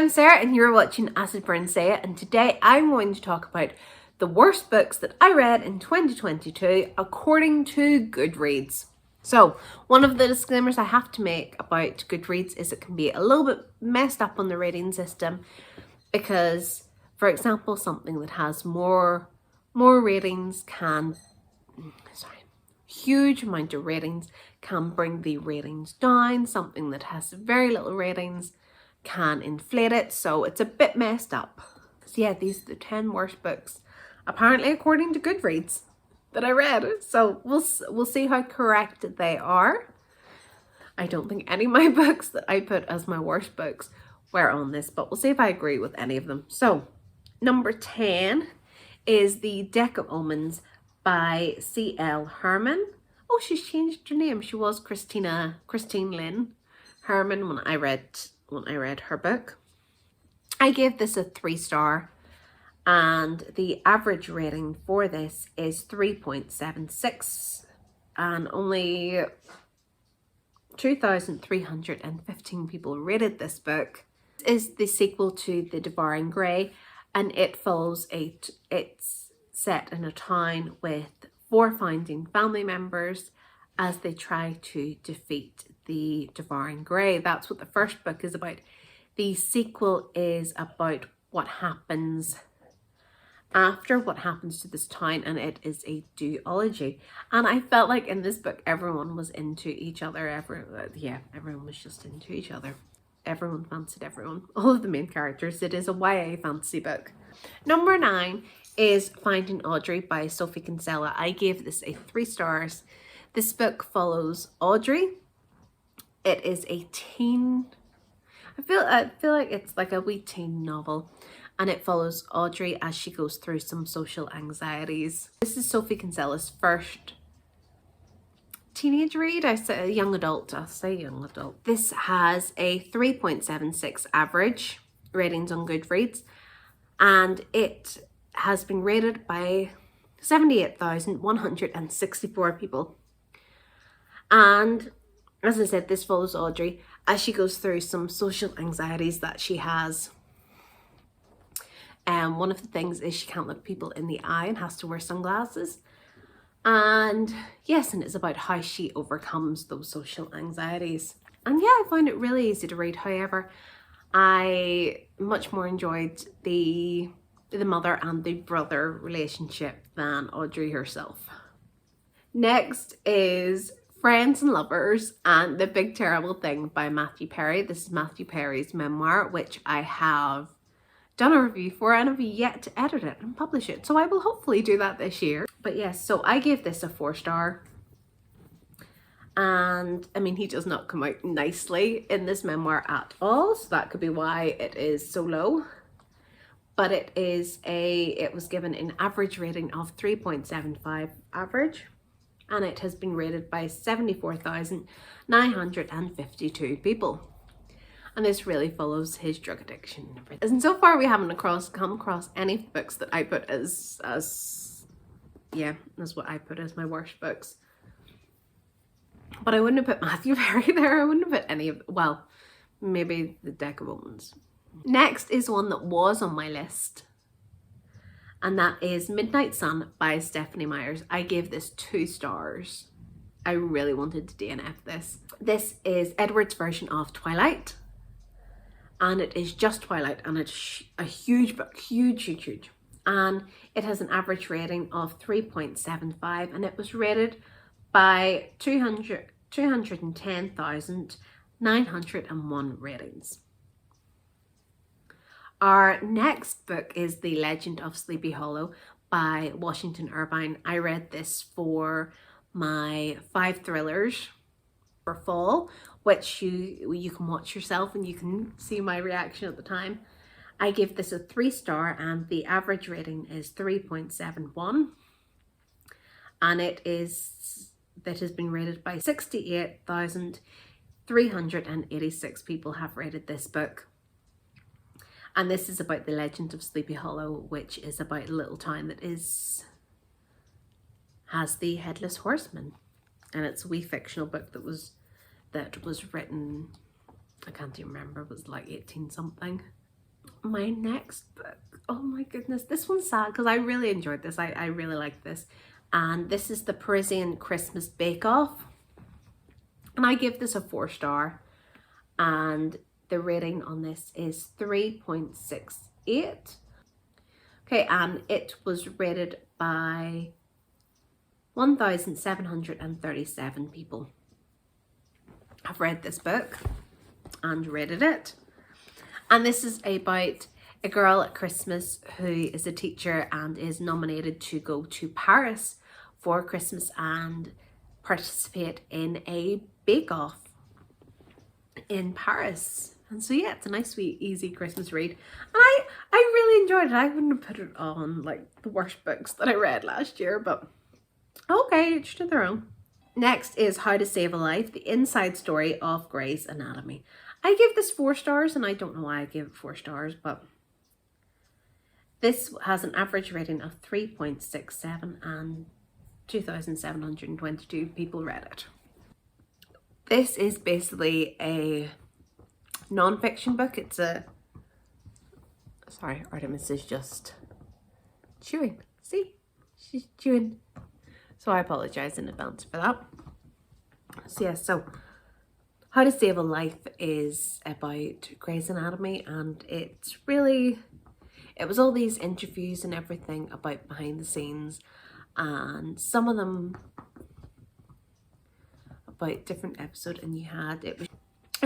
I'm Sarah and you're watching Acid Burn Say It, and today I'm going to talk about the worst books that I read in 2022 according to GoodReads. So, one of the disclaimers I have to make about GoodReads is it can be a little bit messed up on the rating system because, for example, something that has more ratings can, huge amount of ratings can bring the ratings down. Something that has very little ratings can inflate it, so it's a bit messed up. So yeah, these are the 10 worst books apparently according to GoodReads that I read. So we'll see how correct they are. I don't think any of my books that I put as my worst books were on this, but we'll see if I agree with any of them. So number 10 is The Deck of Omens by C.L. Herman. Oh, she's changed her name. She was Christine Lynn Herman when I read her book. I gave this a 3-star, and the average rating for this is 3.76, and only 2,315 people rated this book. This is the sequel to The Devouring Grey, and it follows it's set in a town with 4 founding family members as they try to defeat the Devouring Grey. That's what the first book is about. The sequel is about what happens after, what happens to this town, and it is a duology. And I felt like in this book everyone was into each other. Everyone was just into each other. Everyone fancied everyone. All of the main characters. It is a YA fantasy book. Number 9 is Finding Audrey by Sophie Kinsella. I gave this a 3 stars. This book follows Audrey. It is a teen, I feel like it's like a wee teen novel, and it follows Audrey as she goes through some social anxieties. This is Sophie Kinsella's first teenage read. I say young adult. I'll say young adult. This has a 3.76 average ratings on GoodReads, and it has been rated by 78,164 people. And as I said, this follows Audrey as she goes through some social anxieties that she has. One of the things is she can't look people in the eye and has to wear sunglasses. And yes, and it's about how she overcomes those social anxieties. And yeah, I found it really easy to read. However, I much more enjoyed the mother and the brother relationship than Audrey herself. Next is Friends and Lovers and The Big Terrible Thing by Matthew Perry. This is Matthew Perry's memoir, which I have done a review for and have yet to edit it and publish it. So I will hopefully do that this year. But yes, so I gave this a 4-star. And I mean, he does not come out nicely in this memoir at all. So that could be why it is so low. But it was given an average rating of 3.75 average. And it has been rated by 74,952 people. And this really follows his drug addiction. And so far we haven't come across any books that I put as what I put as my worst books. But I wouldn't have put Matthew Perry there. I wouldn't have put any of, well, maybe The Deck of Omens. Next is one that was on my list, and that is Midnight Sun by Stephanie Meyers. I gave this 2 stars. I really wanted to DNF this. This is Edward's version of Twilight, and it is just Twilight, and it's a huge book, huge. And it has an average rating of 3.75, and it was rated by 210,901 ratings. Our next book is The Legend of Sleepy Hollow by Washington Irving. I read this for my 5 thrillers for fall, which you can watch yourself and you can see my reaction at the time. I give this a 3-star, and the average rating is 3.71, and that has been rated by 68,386 people have rated this book. And this is about the legend of Sleepy Hollow, which is about a little town that has the Headless Horseman. And it's a wee fictional book that was written, I can't even remember, it was like 18 something. My next book, oh my goodness, this one's sad because I really enjoyed this. I really liked this. And this is the Parisian Christmas Bake Off. And I give this a 4-star. And the rating on this is 3.68. Okay, and it was rated by 1,737 people. I've read this book and rated it. And this is about a girl at Christmas who is a teacher and is nominated to go to Paris for Christmas and participate in a bake-off in Paris. And so yeah, it's a nice, sweet, easy Christmas read. And I really enjoyed it. I wouldn't have put it on like the worst books that I read last year, but okay, each to their own. Next is How to Save a Life, the inside story of Grey's Anatomy. I give this 4 stars, and I don't know why I gave it 4 stars, but this has an average rating of 3.67 and 2,722 people read it. This is basically a non-fiction book. It's a... Sorry, Artemis is just chewing. See? She's chewing. So I apologise in advance for that. So yeah, so How to Save a Life is about Grey's Anatomy, and it's really... It was all these interviews and everything about behind the scenes, and some of them about different episodes, and you had... It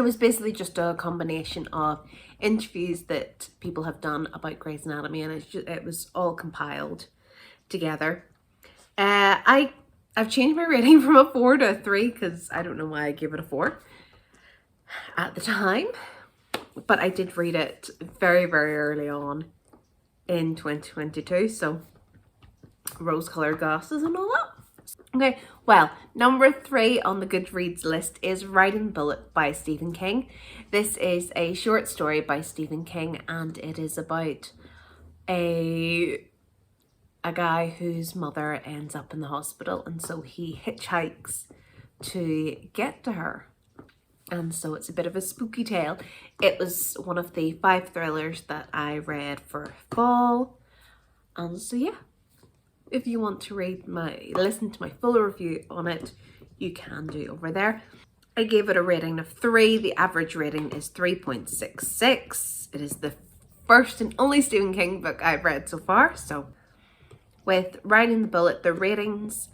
was basically just a combination of interviews that people have done about Grey's Anatomy, and it was all compiled together. I've changed my rating from a 4 to a 3 because I don't know why I gave it a 4 at the time, but I did read it very, very early on in 2022, so rose-colored glasses and all that. Okay, well, number 3 on the GoodReads list is Riding the Bullet by Stephen King. This is a short story by Stephen King, and it is about a guy whose mother ends up in the hospital, and so he hitchhikes to get to her. And so it's a bit of a spooky tale. It was one of the 5 thrillers that I read for fall. And so yeah, if you want to listen to my full review on it, you can do over there. I gave it a rating of 3. The average rating is 3.66. It is the first and only Stephen King book I've read so far. So with Riding the Bullet, the ratings,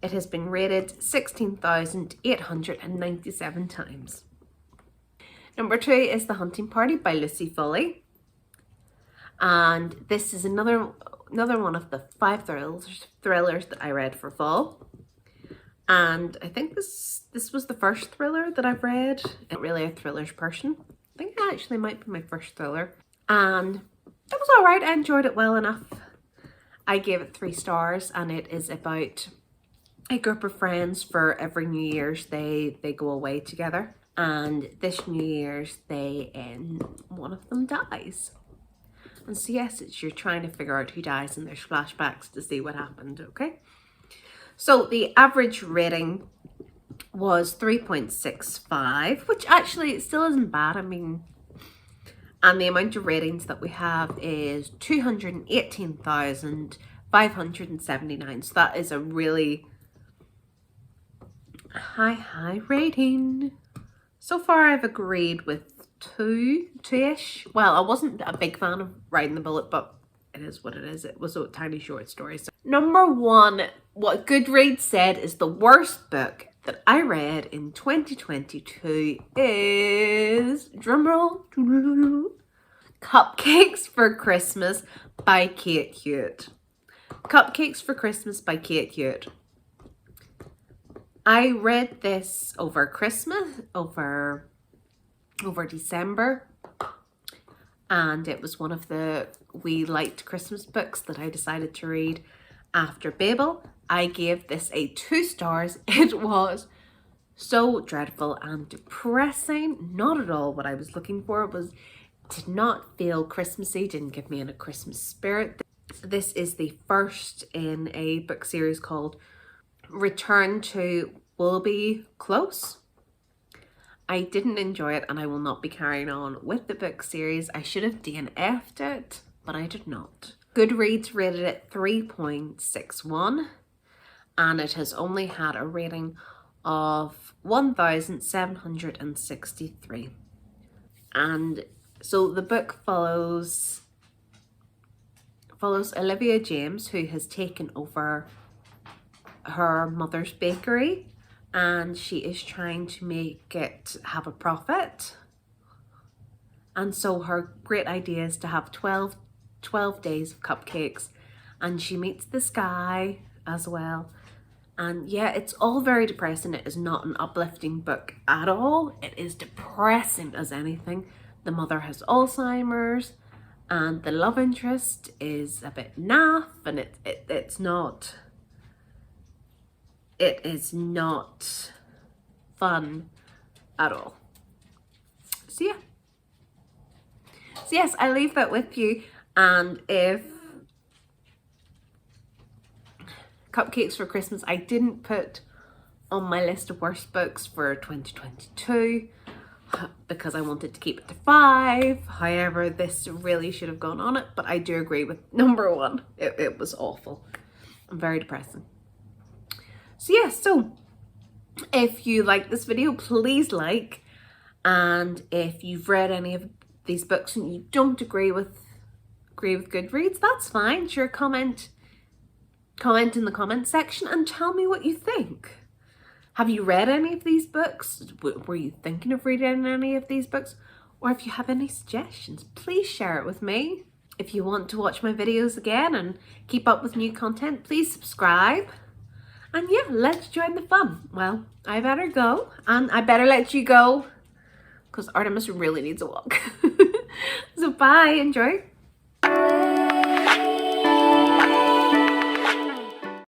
it has been rated 16,897 times. Number 2 is The Hunting Party by Lucy Foley. And this is another one of the 5 thrillers that I read for fall. And I think this was the first thriller that I've read. I'm not really a thrillers person. I think it actually might be my first thriller. And it was alright, I enjoyed it well enough. I gave it 3 stars, and it is about a group of friends. For every New Year's they go away together, and this New Year's one of them dies. And so yes, you're trying to figure out who dies, and there's flashbacks to see what happened, okay? So the average rating was 3.65, which actually still isn't bad. I mean, and the amount of ratings that we have is 218,579. So that is a really high rating. So far I've agreed with two-ish. Well, I wasn't a big fan of Riding the Bullet, but it is what it is. It was a tiny short story. So number 1, what GoodReads said is the worst book that I read in 2022 is, drumroll, Cupcakes for Christmas by Kate Hewitt. Cupcakes for Christmas by Kate Hewitt. I read this over Christmas, over December, and it was one of the we liked Christmas books that I decided to read after Babel. I gave this a 2 stars. It was so dreadful and depressing. Not at all what I was looking for. Did not feel Christmassy, didn't give me in a Christmas spirit. This is the first in a book series called Return to Willoughby Close. I didn't enjoy it and I will not be carrying on with the book series. I should have DNF'd it, but I did not. GoodReads rated it 3.61 and it has only had a rating of 1,763. And so the book follows Olivia James, who has taken over her mother's bakery, and she is trying to make it have a profit. And so her great idea is to have 12 days of cupcakes, and she meets this guy as well. And yeah, it's all very depressing. It is not an uplifting book at all. It is depressing as anything. The mother has Alzheimer's and the love interest is a bit naff, and it is not fun at all. So yeah. So yes, I leave that with you. And if Cupcakes for Christmas I didn't put on my list of worst books for 2022 because I wanted to keep it to 5. However, this really should have gone on it, but I do agree with number 1. It was awful and very depressing. So yeah, so if you like this video, please like, and if you've read any of these books and you don't agree with GoodReads, that's fine. Sure, comment in the comment section and tell me what you think. Have you read any of these books? Were you thinking of reading any of these books? Or if you have any suggestions, please share it with me. If you want to watch my videos again and keep up with new content, please subscribe. And yeah, let's join the fun. Well, I better go, and I better let you go because Artemis really needs a walk. So bye, enjoy.